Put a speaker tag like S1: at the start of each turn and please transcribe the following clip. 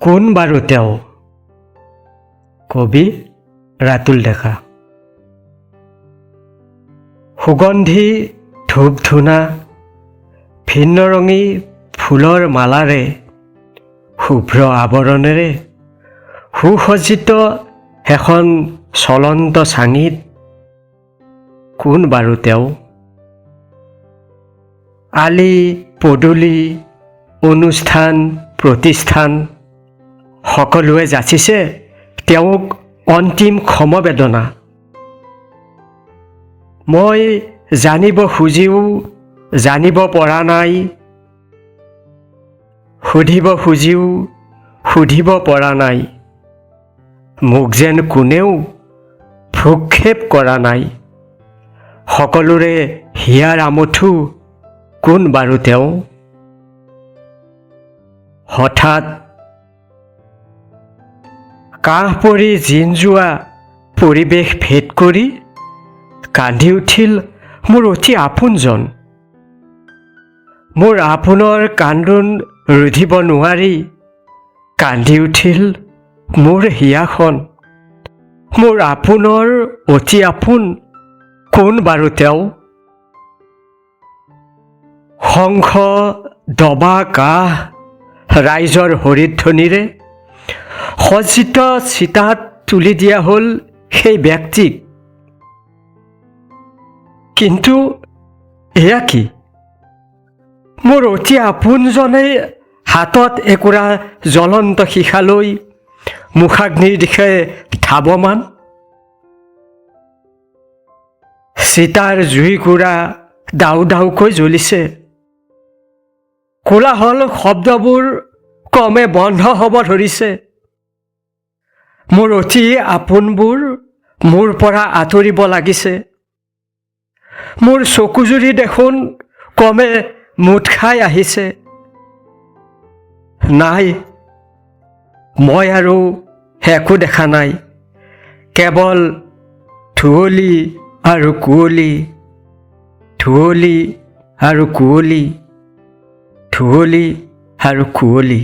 S1: কোন বাৰু তেওঁ? কবি ৰাতুল ডেকা। সুগন্ধি ধূপ ধূনা ভিন্নৰঙী ফুলৰ মালাৰে শুভ্ৰ আৱৰণেৰে সুসজ্জিত এখন চলন্ত চাঙিত কোন বাৰু তেওঁ? আলি পদূলি অনুষ্ঠান প্ৰতিষ্ঠান সকলোৱে যাচিছে তেওঁক অন্তিম সমবেদনা। মই জানিব খুজিও জানিব পৰা নাই, সুধিব খুজিও সুধিব পৰা নাই, মোক যেন কোনেও ভ্ৰূক্ষেপ কৰা নাই। সকলোৰে হিয়াৰ আমঠু কোন বাৰু তেওঁ? হঠাৎ কাহ পৰি জিন যোৱা পৰিৱেশ ভেদ কৰি কান্দি উঠিল মোৰ অতি আপোনজন। মোৰ আপোনৰ কান্দোন ৰুধিব নোৱাৰি কান্দি উঠিল মোৰ হিয়াখন। মোৰ আপোনৰ অতি আপোন কোন বাৰু তেওঁ? শংখ দবা কাহ ৰাইজৰ হৰিধ্বনিৰে সজ্জিত চিতাত তুলি দিয়া হ'ল সেই ব্যক্তিক। কিন্তু এয়া কি? মোৰ অতি আপোনজনে হাতত একুৰা জ্বলন্ত সীসা লৈ মুখাগ্নিৰ দিশে ধাৱমান। চিতাৰ জুইকুৰা দাউ দাউকৈ জ্বলিছে। কোলাহল শব্দবোৰ ক্ৰমে বন্ধ হ'ব ধৰিছে। মোৰ অতি আপোনবোৰ মোৰ পৰা আঁতৰিব লাগিছে। মোৰ চকুজুৰি দেখোন ক্ৰমে মুঠ খাই আহিছে। নাই, মই আৰু একো দেখা নাই, কেৱল ধুঁৱলি আৰু কুঁৱলী, ধুঁৱলি আৰু কুঁৱলী, ধুঁৱলি আৰু কুঁৱলী।